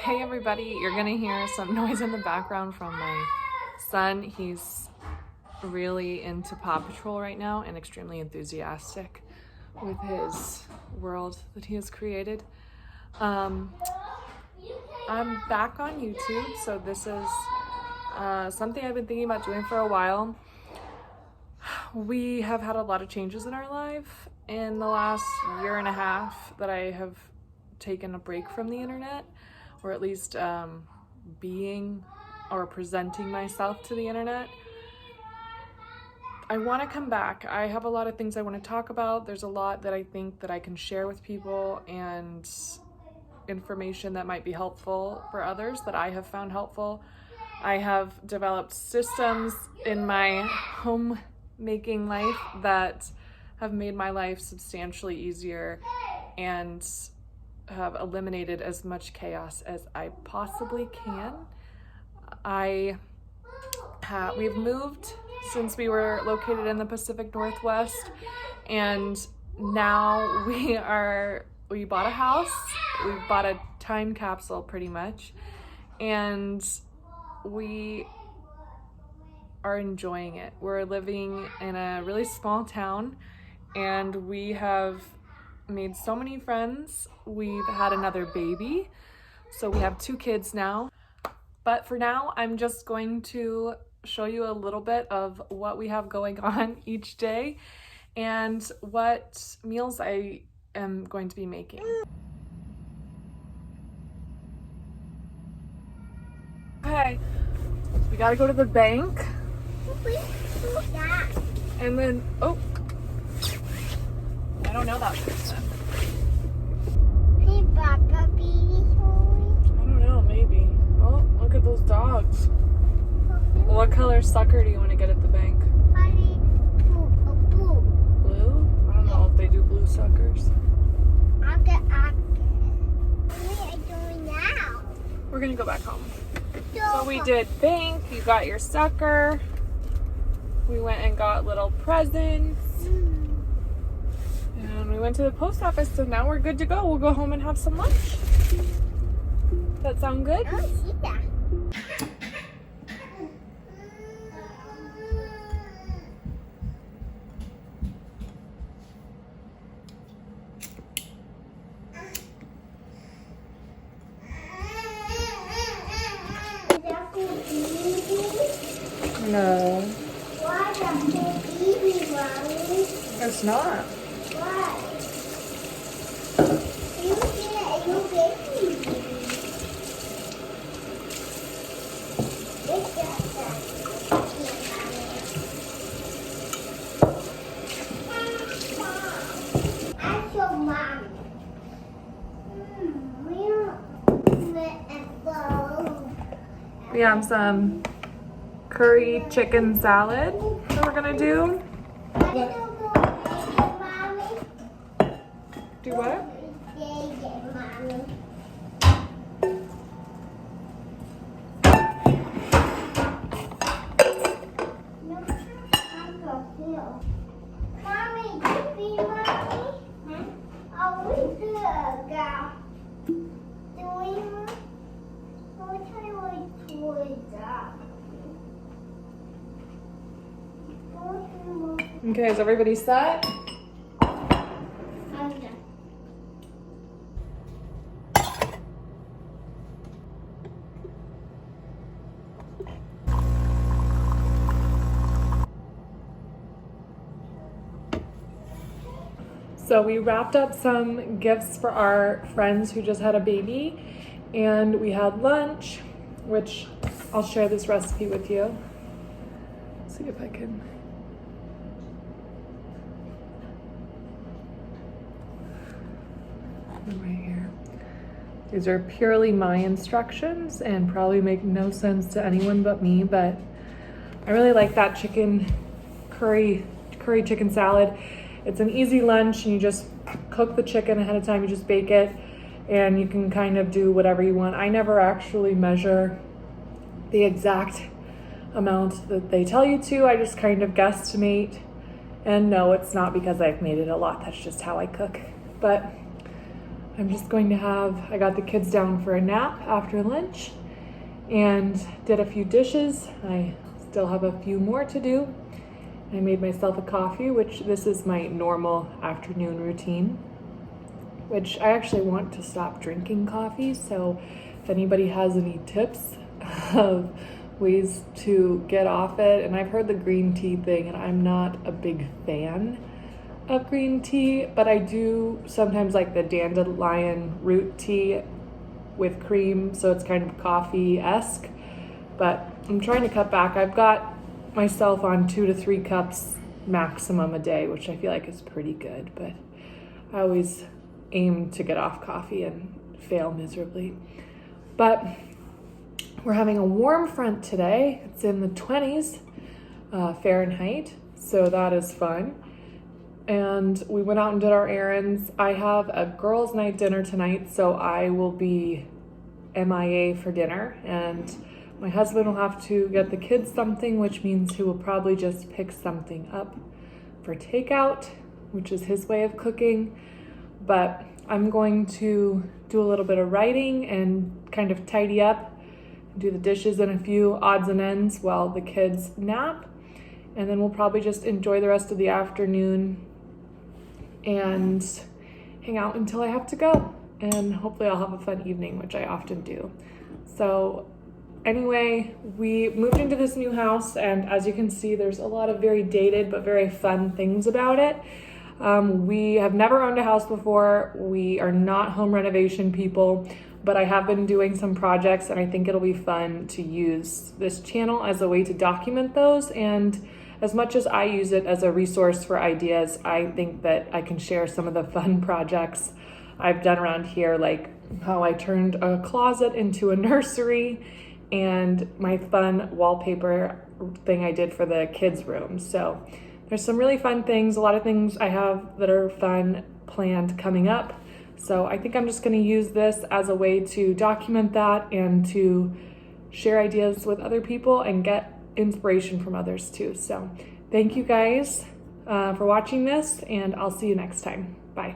Hey everybody, you're gonna hear some noise in the background from my son. He's really into Paw Patrol right now and extremely enthusiastic with his world that he has created. I'm back on YouTube, so this is something I've been thinking about doing for a while. We have had a lot of changes in our life in the last year and a half that I have taken a break from the internet, or at least being or presenting myself to the internet. I want to come back. I have a lot of things I want to talk about. There's a lot that I think that I can share with people and information that might be helpful for others that I have found helpful. I have developed systems in my homemaking life that have made my life substantially easier and have eliminated as much chaos as I possibly can. We've moved since we were located in the Pacific Northwest, and now we bought a house. We bought a time capsule pretty much, and we are enjoying it. We're living in a really small town, and we have made so many friends. We've had another baby, so we have 2 kids now. But for now, I'm just going to show you a little bit of what we have going on each day and what meals I am going to be making. Okay, we gotta go to the bank. And then, oh, I don't know that person. I don't know, maybe. Oh, look at those dogs. What color sucker do you want to get at the bank? Blue. Blue? I don't know if they do blue suckers. What are you doing now? We're gonna go back home. So we did bank, you got your sucker. We went and got little presents. And we went to the post office, so now we're good to go. We'll go home and have some lunch. Does that sound good? I don't see that. No, Why the baby, Mommy? it's not. Why? You get your baby. It's just Ask your mom. We have some curry chicken salad that we're gonna do. Do what? Okay, is everybody set? So we wrapped up some gifts for our friends who just had a baby, and we had lunch, which I'll share this recipe with you. Let's see if I can. Right here. These are purely my instructions and probably make no sense to anyone but me, but I really like that curry chicken salad. It's an easy lunch, and you just cook the chicken ahead of time, you just bake it, and you can kind of do whatever you want. I never actually measure the exact amount that they tell you to. I just kind of guesstimate, and no, it's not because I've made it a lot, that's just how I cook. But I'm just going to I got the kids down for a nap after lunch and did a few dishes. I still have a few more to do. I made myself a coffee, which this is my normal afternoon routine, which I actually want to stop drinking coffee. So if anybody has any tips of ways to get off it, and I've heard the green tea thing, and I'm not a big fan of green tea, but I do sometimes like the dandelion root tea with cream, so it's kind of coffee-esque, but I'm trying to cut back. I've got myself on 2 to 3 cups maximum a day, which I feel like is pretty good, but I always aim to get off coffee and fail miserably. But we're having a warm front today. It's in the 20s Fahrenheit, so that is fun. And we went out and did our errands. I have a girls' night dinner tonight, so I will be MIA for dinner, and my husband will have to get the kids something, which means he will probably just pick something up for takeout, which is his way of cooking. But I'm going to do a little bit of writing and kind of tidy up, do the dishes and a few odds and ends while the kids nap. And then we'll probably just enjoy the rest of the afternoon and hang out until I have to go. And hopefully I'll have a fun evening, which I often do. So anyway, we moved into this new house, and as you can see, there's a lot of very dated but very fun things about it. We have never owned a house before. We are not home renovation people, but I have been doing some projects, and I think it'll be fun to use this channel as a way to document those. And as much as I use it as a resource for ideas, I think that I can share some of the fun projects I've done around here, like how I turned a closet into a nursery, and my fun wallpaper thing I did for the kids' room. So there's some really fun things, a lot of things I have that are fun planned coming up. So I think I'm just gonna use this as a way to document that and to share ideas with other people and get inspiration from others too. So thank you guys for watching this, and I'll see you next time. Bye.